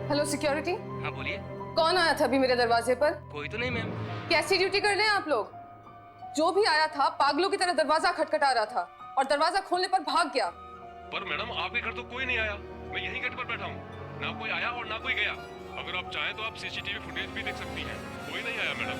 Hello security. हाँ बोलिए। कौन आया था अभी मेरे दरवाजे पर? कोई तो नहीं मैम। कैसी ड्यूटी कर रहे हैं आप लोग? जो भी आया था पागलों की तरह दरवाजा खटखटा रहा था और दरवाजा खोलने पर भाग गया। पर मैडम आपके घर तो कोई नहीं आया, मैं यहीं गेट पर बैठा हूँ। ना कोई आया और ना कोई गया। अगर आप चाहें तो आप सीसीटीवी फुटेज भी देख सकती हैं, कोई नहीं आया मैडम।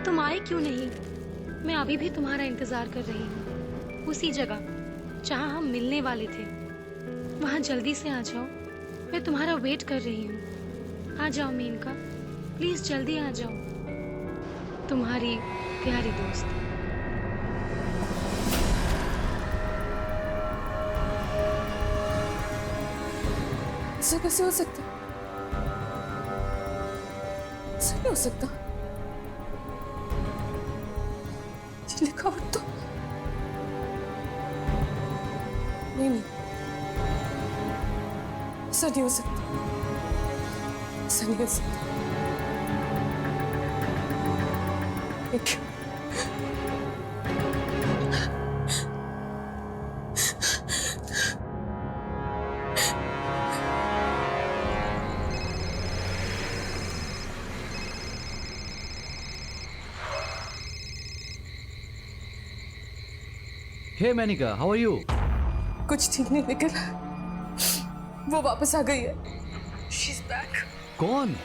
तुम आए क्यों नहीं? मैं अभी भी तुम्हारा इंतजार कर रही हूँ, उसी जगह जहाँ हम मिलने वाले थे। वहाँ जल्दी से आ जाओ, मैं तुम्हारा वेट कर रही हूँ। आ जाओ मेनका, प्लीज जल्दी आ जाओ। तुम्हारी प्यारी दोस्त। ऐसा कैसे हो सकता? ऐसा नहीं हो सकता। ये लिखावट तो नहीं, ऐसा नहीं हो सकता, ऐसा नहीं हो सकता। एक Hey Manika, how are you? कुछ ठीक नहीं निकला। वो वापस आ गई है। She's back. कौन?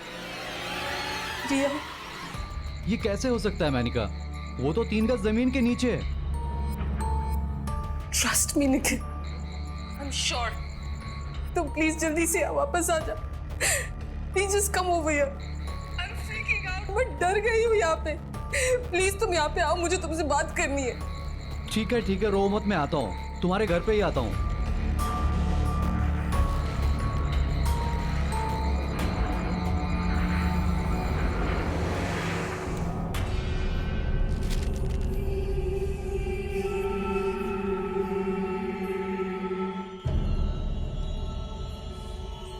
रिया। ये कैसे हो सकता है मैनिका? वो तो 3 गज जमीन के नीचे है। Trust me Nikhil, I'm sure. तुम प्लीज जल्दी से वापस आ जा। Please just come over here. I'm freaking out. मैं डर गई हूँ यहाँ पे। प्लीज तुम यहाँ पे आओ, मुझे तुमसे बात करनी है। ठीक है, रो मत, मैं आता हूँ। तुम्हारे घर पे ही आता हूँ।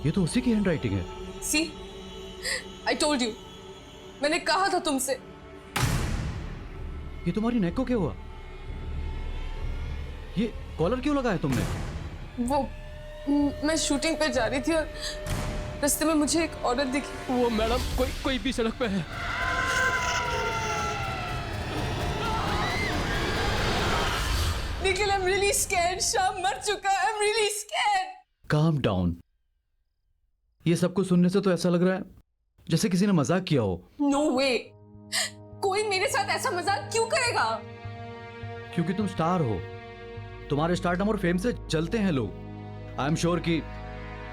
ये तो उसी की हैंडराइटिंग है। See, I told you. मैंने कहा था तुमसे। ये तुम्हारी नेक को क्या हुआ? ये कॉलर क्यों लगा है तुमने? वो मैं शूटिंग पे जा रही थी और रास्ते में मुझे एक औरत दिखी। वो मैडम कोई भी सड़क पे है। Nikhil, I'm really scared. शाम मर चुका है। I'm really scared. Calm down. ये सब कुछ सुनने से तो ऐसा लग रहा है जैसे किसी ने मजाक किया हो। No way. कोई मेरे साथ ऐसा मजाक क्यों करेगा? क्योंकि तुम स्टार हो। तुम्हारे स्टारडम और फेम से चलते हैं लोग। आई एम श्योर कि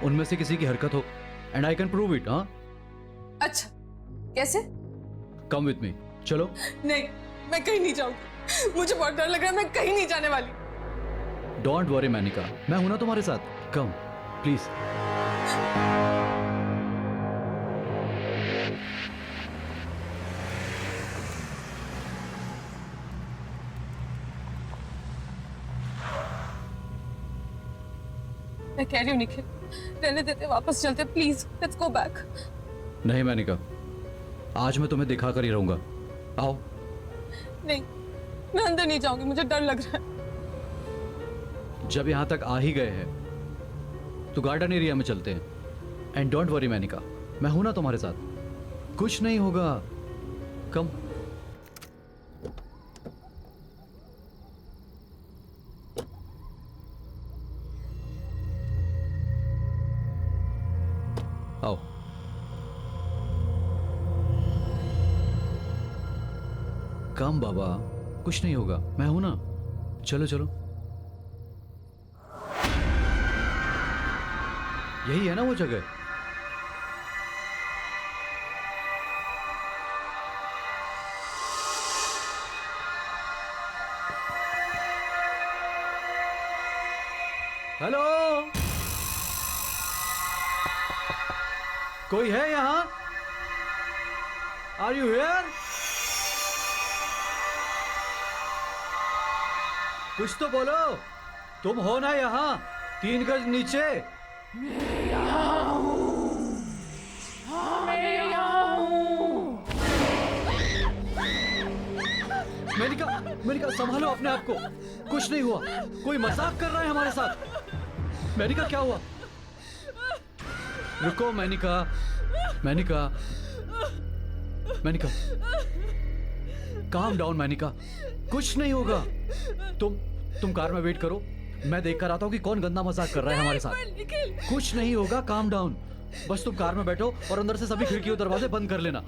उनमें से किसी की हरकत हो, and I can prove it. हाँ, अच्छा, कैसे? कम विथ मी, चलो। नहीं, मैं कहीं नहीं जाऊंगी। मुझे बहुत डर लग रहा है, मैं कहीं नहीं जाने वाली। डोंट वरी मैनिका, मैं हूं ना तुम्हारे साथ। Come please. मैं कह रही हूँ निखिल, रहने देते, वापस चलते, प्लीज लेट्स गो बैक। नहीं मैनिका, आज मैं तुम्हें दिखा कर ही रहूंगा। आओ। नहीं, मैं अंदर नहीं जाऊंगी, मुझे डर लग रहा है। जब यहां तक आ ही गए हैं तो गार्डन एरिया में चलते हैं। एंड डोंट वरी मैनिका, मैं हूं ना तुम्हारे साथ, कुछ नहीं होगा। कम। आओ। कम बाबा, कुछ नहीं होगा, मैं हूं ना। चलो चलो। यही है ना वो जगह? हेलो, कोई है यहाँ? Are you here? कुछ तो बोलो। तुम हो ना यहाँ 3 गज नीचे? मेनिका संभालो अपने आप को। कुछ नहीं हुआ, कोई मजाक कर रहा है हमारे साथ। मेनिका क्या हुआ? रुको मेनिका, मेनिका, मेनिका, काम डाउन मेनिका, कुछ नहीं होगा। तुम कार में वेट करो, मैं देख कर आता हूँ कि कौन गंदा मजाक कर रहा है हमारे साथ। कुछ नहीं होगा, काम डाउन। बस तुम कार में बैठो और अंदर से सभी खिड़की और दरवाजे बंद कर लेना।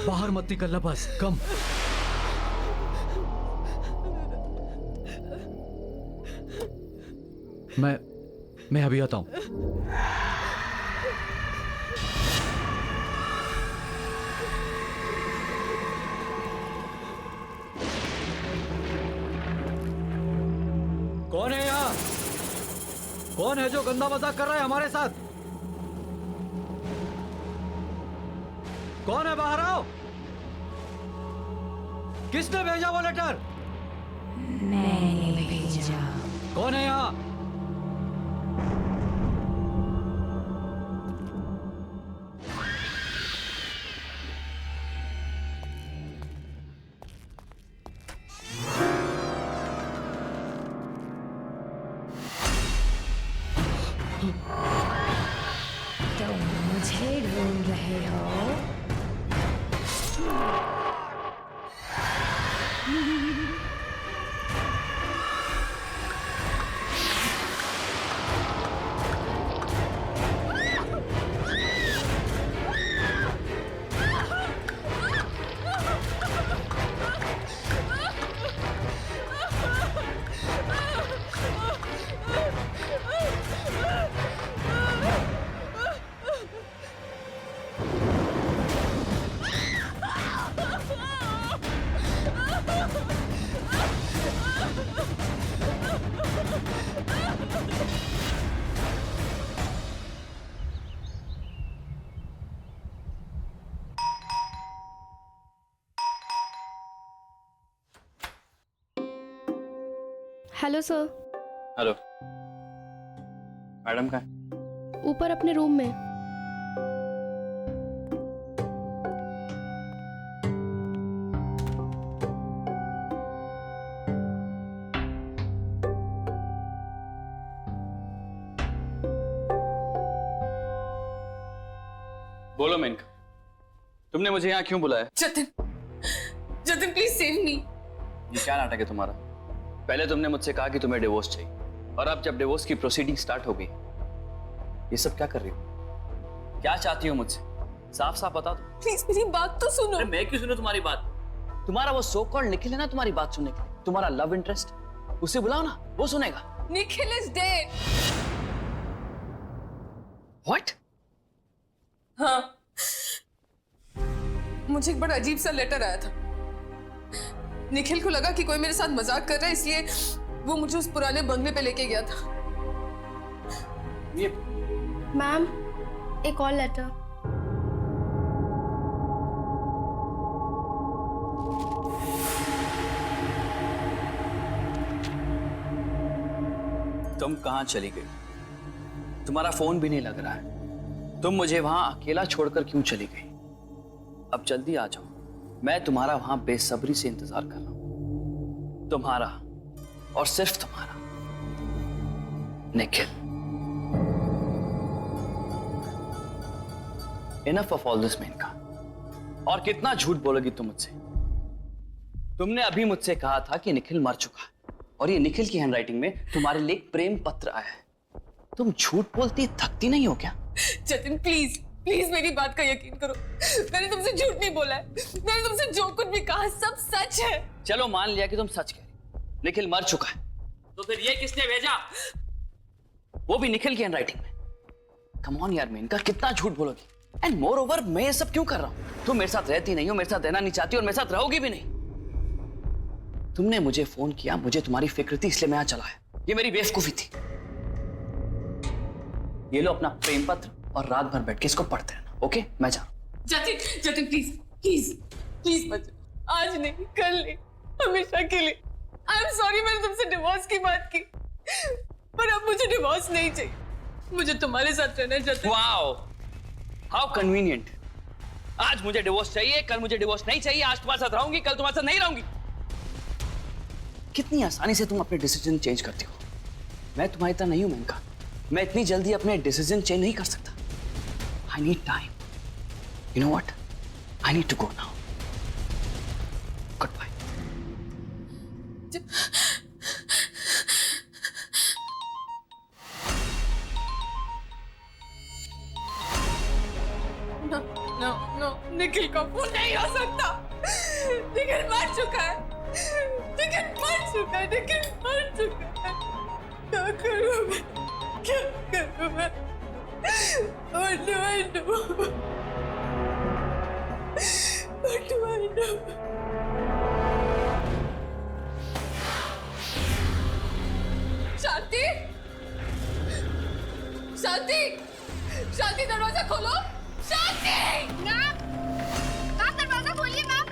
बाहर मत निकलना बस। कम। मैं अभी आता हूं। कौन है यहाँ? कौन है जो गंदा मजाक कर रहा है हमारे साथ? कौन है? बाहर आओ। किसने भेजा वो लेटर? मैंने भेजा। कौन है यहाँ? तो मुझे ढूंढ रहे हो? Hello sir. हेलो मैडम, कहाँ है? ऊपर अपने रूम में। बोलो मेनका, तुमने मुझे यहाँ क्यों बुलाया? जतिन, जतिन प्लीज सेव मी। ये क्या नाटक है तुम्हारा? पहले तुमने मुझसे कहा कि तुम्हें डिवोर्स चाहिए, और अब जब डिवोर्स की प्रोसीडिंग स्टार्ट हो गई, ये सब क्या कर रही हो? क्या चाहती हो मुझसे? साफ साफ बता दो। प्लीज मेरी बात तो सुनो। अरे मैं क्यों सुनूं तुम्हारी बात? तुम्हारा वो सो कॉल्ड निखिल है ना तुम्हारी बात सुनने के लिए। तुम्हारा लव इंटरेस्ट, उसे बुलाओ ना, वो सुनेगा। Nikhil is dead. व्हाट? हाँ, मुझे एक बड़ा अजीब सा लेटर आया था। निखिल को लगा कि कोई मेरे साथ मजाक कर रहा है, इसलिए वो मुझे उस पुराने बंगले पे लेके गया था। ये मैम, एक और लेटर। तुम कहाँ चली गई? तुम्हारा फोन भी नहीं लग रहा है। तुम मुझे वहां अकेला छोड़कर क्यों चली गई? अब जल्दी आ जाओ, मैं तुम्हारा वहां बेसब्री से इंतजार कर रहा हूं। तुम्हारा और सिर्फ तुम्हारा Nikhil. Enough of all this Menaka. और कितना झूठ बोलोगी तुम मुझसे? तुमने अभी मुझसे कहा था कि निखिल मर चुका है, और ये निखिल की हैंडराइटिंग में तुम्हारे लिए एक प्रेम पत्र आया है। तुम झूठ बोलती थकती नहीं हो क्या? जतिन प्लीज प्लीज मेरी बात का यकीन करो। मैंने तुमसे झूठ नहीं बोला है। मैंने तुमसे जो कुछ भी कहा सब सच है। चलो मान लिया कि तुम सच कह रही, निखिल मर चुका है, तो फिर ये किसने भेजा? वो भी निखिल की हैंडराइटिंग में। कम ऑन यार मेनका, कितना झूठ बोलोगी? एंड मोर ओवर मैं ये सब क्यों कर रहा हूं? तुम मेरे साथ रहती नहीं हो, मेरे साथ रहना नहीं चाहती और मेरे साथ रहोगी भी नहीं। तुमने मुझे फोन किया, मुझे तुम्हारी फिक्र थी, इसलिए मैं यहां चला आया। ये मेरी बेवकूफी थी। ये लो अपना प्रेम पत्र और रात भर बैठ के इसको पढ़ते रहना। ओके, मैं जा रहा हूं। Jatin Jatin please please please मत जाओ। आज नहीं, कल नहीं, हमेशा के लिए। आई एम सॉरी मैंने तुमसे डिवोर्स की बात की, पर अब मुझे डिवोर्स नहीं चाहिए। मुझे तुम्हारे साथ रहना चाहती हूँ। Wow, how convenient. आज मुझे डिवोर्स चाहिए, कल मुझे डिवोर्स नहीं चाहिए। आज तुम्हारे साथ रहूंगी, कल तुम्हारे साथ नहीं रहूंगी। कितनी आसानी से तुम अपने डिसीजन चेंज करती हो। मैं तुम्हारी तरह नहीं हूं मेनका। मैं इतनी जल्दी अपने डिसीजन चेंज नहीं कर सकता। I need time. You know what, I need to go now. Good bye. No no no, Nikhil का फोन नहीं हो सकता। निखिल मर चुका है, निखिल मर चुका है, निखिल मर चुका है। क्या करूं मैं, क्या करूं मैं? What do I do? What do I do? शांति, शांति, शांति, दरवाजा खोलो। शांति, मैम, दरवाजा खोलिए मैम।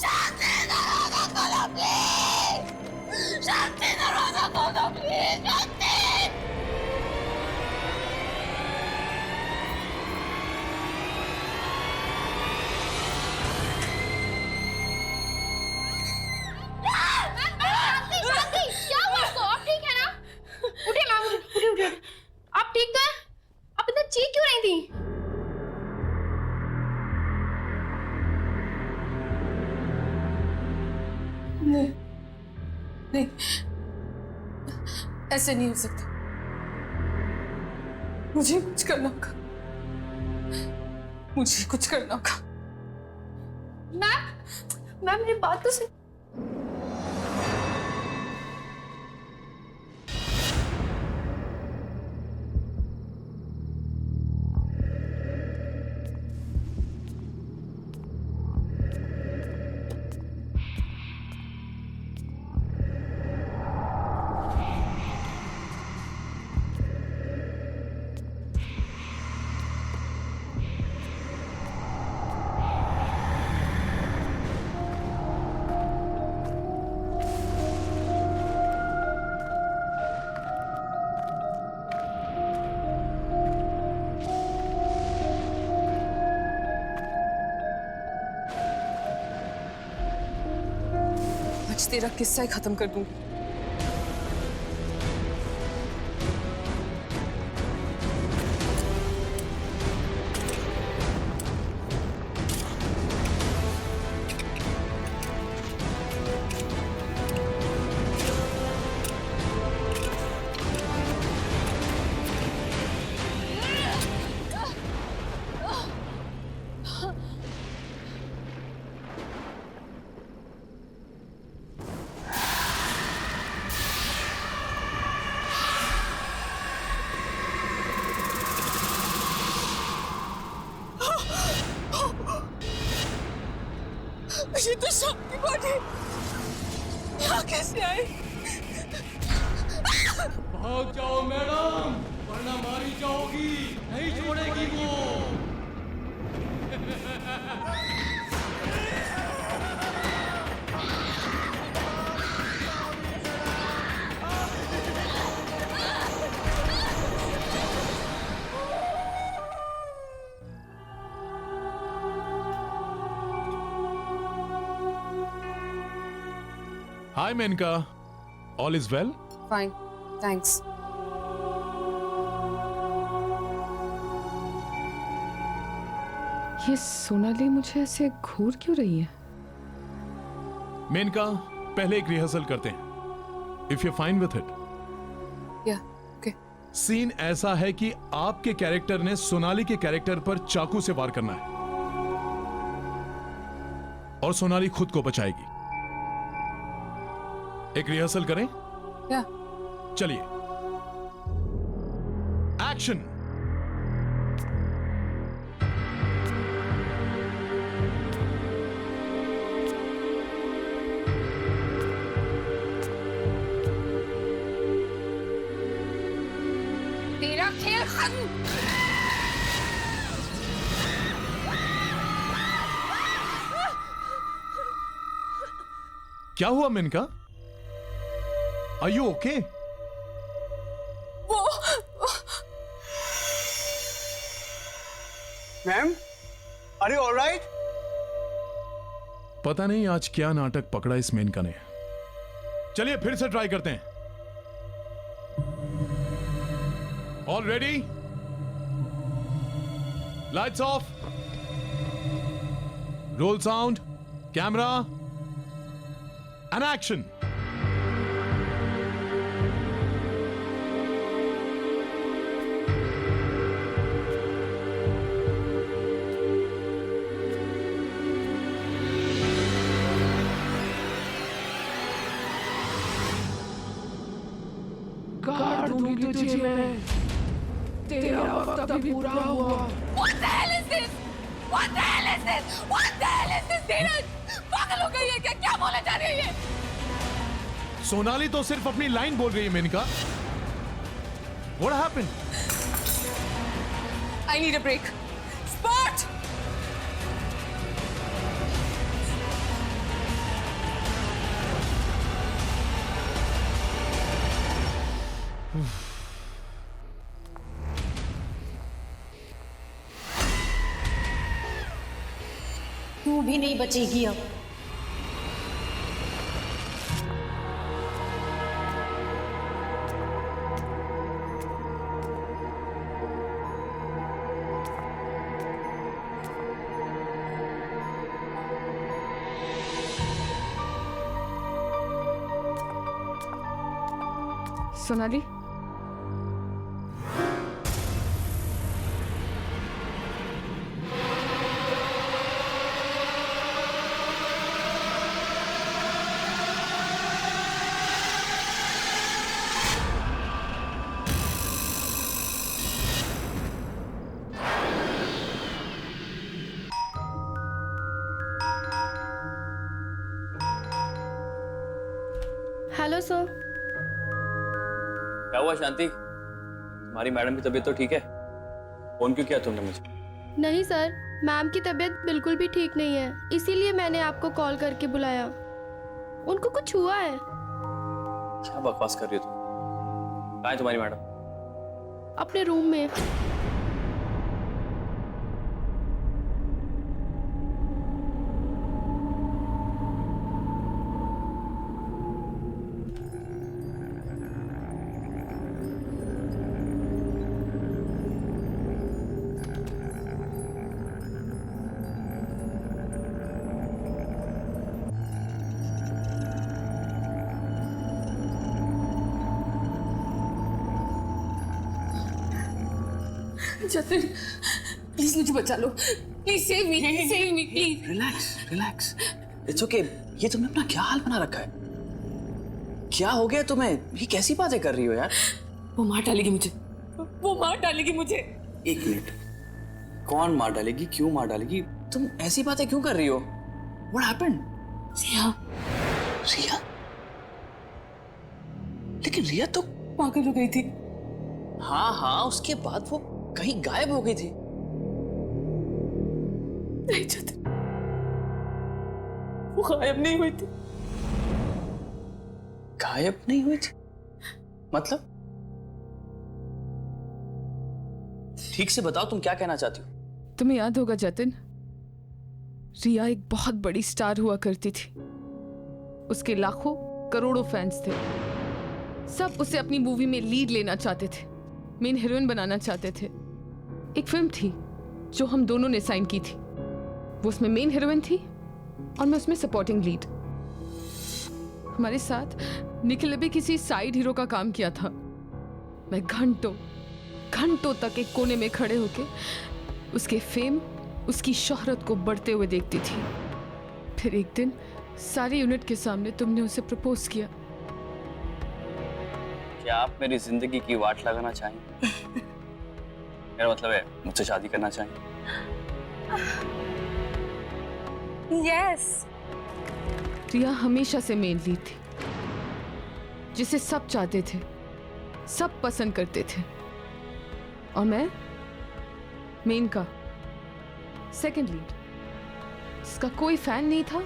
शांति, दरवाजा खोलो प्लीज। शांति, दरवाजा खोलो प्लीज। शांति। शांति, क्या हुआ आपको? आप ठीक है ना? उठिए मैम, उठिए। आप ठीक तो हैं? आप इतना चीख क्यों रही थी? नहीं, नहीं, ऐसे नहीं हो सकता। मुझे कुछ करना होगा, मुझे कुछ करना होगा। मैम मेरी बात तो सुन। आज तेरा किस्सा ही खत्म कर दूंगी। ये तो शांति बॉडी यहाँ कैसे आई? भाग जाओ मैडम, वरना मारी जाओगी। नहीं छोड़ेगी वो। Hi Menka, all is well? Fine, thanks. ये सोनाली मुझे ऐसे घूर क्यों रही है? मेनका, पहले एक रिहर्सल करते हैं। If you're fine with it. Yeah, okay. Scene ऐसा है कि आपके कैरेक्टर ने सोनाली के कैरेक्टर पर चाकू से वार करना है और सोनाली खुद को बचाएगी। एक रिहर्सल करें? Yeah. चलिए, एक्शन। तेरा खेल खत्म। क्या हुआ मेनका? Are you okay? वो ma'am, are you all right? पता नहीं आज क्या नाटक पकड़ा इस मेनका ने। चलिए फिर से ट्राई करते हैं। All ready? Lights off. Roll sound. Camera. And action. काट दूंगी तुझे मैं, तेरा वक्त अभी पूरा हुआ। What the hell is this? What the hell is this? What the hell is this? धीरज पागल हो गई है क्या? क्या बोले जा रही है ये? सोनाली तो सिर्फ अपनी लाइन बोल रही है Maneka. What happened? I need a break. Spot! तू भी नहीं बचेगी अब। Sonali, hello sir. क्या हुआ शांति? तुम्हारी मैडम की तबीयत तो ठीक है? फोन क्यों किया तुमने मुझे? नहीं सर, मैम की तबीयत बिल्कुल भी ठीक नहीं है, इसीलिए मैंने आपको कॉल करके बुलाया। उनको कुछ हुआ है। क्या बकवास कर रही हो तुम? कहाँ है तुम्हारी मैडम? अपने रूम में। जतिन, प्लीज मुझे बचा लो। Please save me, please. Relax, relax. It's okay. ये तुमने अपना क्या हाल बना रखा है? क्या हो गया तुम्हें? ये कैसी बातें कर रही हो यार? वो मार डालेगी मुझे, वो मार डालेगी मुझे। एक मिनट, कौन मार डालेगी? क्यों मार डालेगी? तुम ऐसी बातें क्यों कर रही हो? What happened? रिया। रिया? लेकिन रिया तो पागल हो गई थी। हाँ हाँ, उसके बाद वो कहीं गायब हो गई थी। नहीं जतिन, वो गायब नहीं हुई थी। गायब नहीं हुई थी? मतलब? ठीक से बताओ, तुम क्या कहना चाहती हो? तुम्हें याद होगा जतिन, रिया एक बहुत बड़ी स्टार हुआ करती थी। उसके लाखों करोड़ों फैंस थे। सब उसे अपनी मूवी में लीड लेना चाहते थे, मेन हीरोइन बनाना चाहते थे। एक फिल्म थी जो हम दोनों ने साइन की थी। वो उसमें मेन हीरोइन थी और मैं उसमें सपोर्टिंग लीड। हमारे साथ निखिल ने भी किसी साइड हीरो का काम किया था। मैं घंटों घंटों तक एक कोने में खड़े होके उसके फेम, उसकी शोहरत को बढ़ते हुए देखती थी। फिर एक दिन सारी यूनिट के सामने तुमने उसे प्रपोज किया। क्या आप मेरी जिंदगी की वाट लगाना चाहेंगे? मेरा मतलब है मुझसे शादी करना चाहेंगे? यस। रिया हमेशा से मेन लीड थी, जिसे सब चाहते थे, सब पसंद करते थे। और मैं मेन का सेकंड लीड, जिसका कोई फैन नहीं था,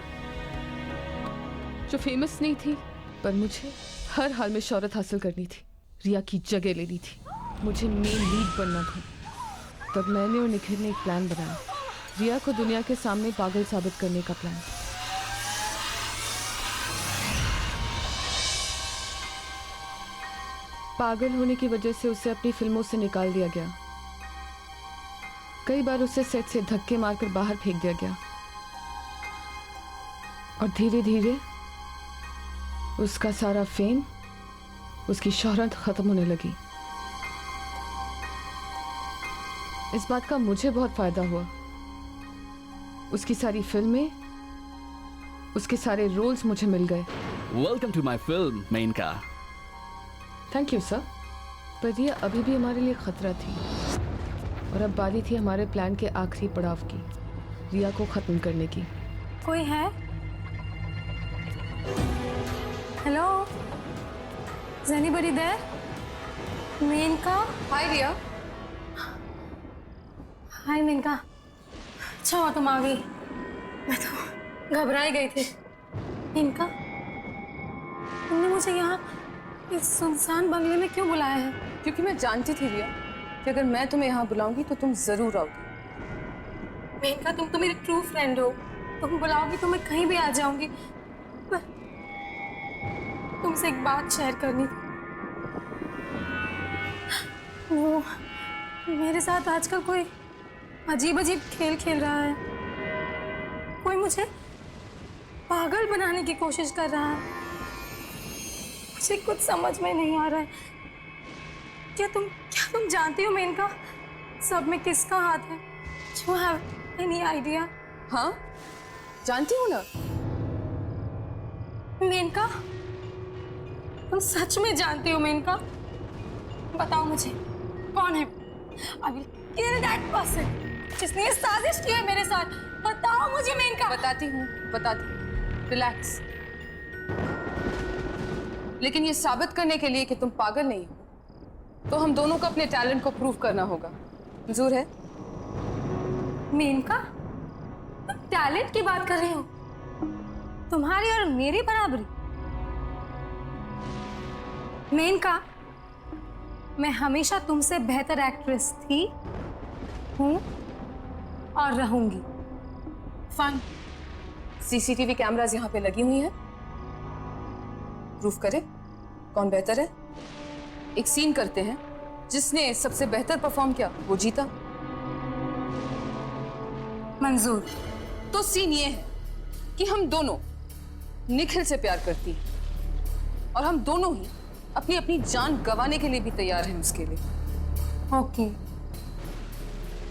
जो फेमस नहीं थी, पर मुझे हर हाल में शोहरत हासिल करनी थी, रिया की जगह लेनी थी, मुझे मेन लीड बनना था। तब मैंने और निखिल ने एक प्लान बनाया, रिया को दुनिया के सामने पागल साबित करने का प्लान। पागल होने की वजह से उसे अपनी फिल्मों से निकाल दिया गया। कई बार उसे सेट से धक्के मारकर बाहर फेंक दिया गया और धीरे धीरे उसका सारा फेम, उसकी शोहरत खत्म होने लगी। इस बात का मुझे बहुत फायदा हुआ। उसकी सारी फिल्में, उसके सारे रोल्स मुझे मिल गए। Welcome to my film Menaka. Thank you sir. पर ये अभी भी हमारे लिए खतरा थी और अब बारी थी हमारे प्लान के आखिरी पड़ाव की, रिया को खत्म करने की। कोई है? Hello, is anybody there? Menka? Hi Riya. Hi Menka, अच्छा हुआ तुम आ गई, मैं तो घबरा ही गई थी। मेनका, तुमने मुझे यहाँ इस सुनसान बंगले में क्यों बुलाया है? क्योंकि मैं जानती थी रिया कि अगर मैं तुम्हें यहाँ बुलाऊंगी तो तुम जरूर आओगी। मेनका, तुम तो मेरी ट्रू फ्रेंड हो, तुम बुलाओगी तो मैं कहीं भी आ जाऊंगी। पर तुमसे एक बात शेयर करनी थी। वो मेरे साथ आजकल कोई अजीब अजीब खेल खेल रहा है। कोई मुझे पागल बनाने की कोशिश कर रहा है। मुझे कुछ समझ में नहीं आ रहा है। क्या तुम जानती हो मेनका, सब में किसका हाथ है? Do you have any idea? हाँ, जानती हूँ ना। मेनका, तुम सच में जानती हो मेनका? बताओ मुझे, कौन है? I will kill that person जिसने ये साजिश की है मेरे साथ। बताओ मुझे मेनका। बताती हूँ। रिलैक्स। लेकिन ये साबित करने के लिए कि तुम पागल नहीं हो, तो हम दोनों को अपने टैलेंट को प्रूव करना होगा। मंजूर है? मेनका, तुम टैलेंट की बात कर रही हो? तुम्हारी और मेरी बराबरी? मेनका, मैं हमेशा तुमसे बेहतर एक्ट्रेस थी, हूं और रहूंगी। फाइन। सीसीटीवी कैमरास यहाँ पे लगी हुई हैं। प्रूफ करें कौन बेहतर है। एक सीन करते हैं, जिसने सबसे बेहतर परफॉर्म किया वो जीता। मंजूर। तो सीन ये है कि हम दोनों निखिल से प्यार करती हैं और हम दोनों ही अपनी अपनी जान गंवाने के लिए भी तैयार हैं उसके लिए। ओके,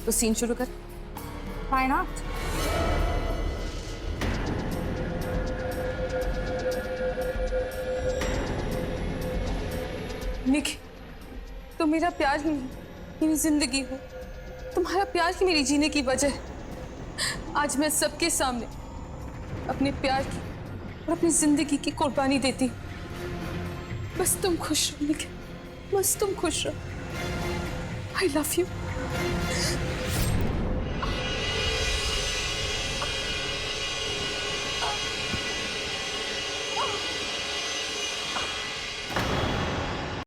तो सीन शुरू कर। Why not? निखिल, तुम मेरा प्यार ही नहीं, मेरी जिंदगी हो। तुम्हारा प्यार ही मेरी जीने की वजह है। आज मैं सबके सामने अपने प्यार की और अपनी जिंदगी की कुर्बानी देती हूँ। बस तुम खुश रहो निखिल, बस तुम खुश रहो। I love you.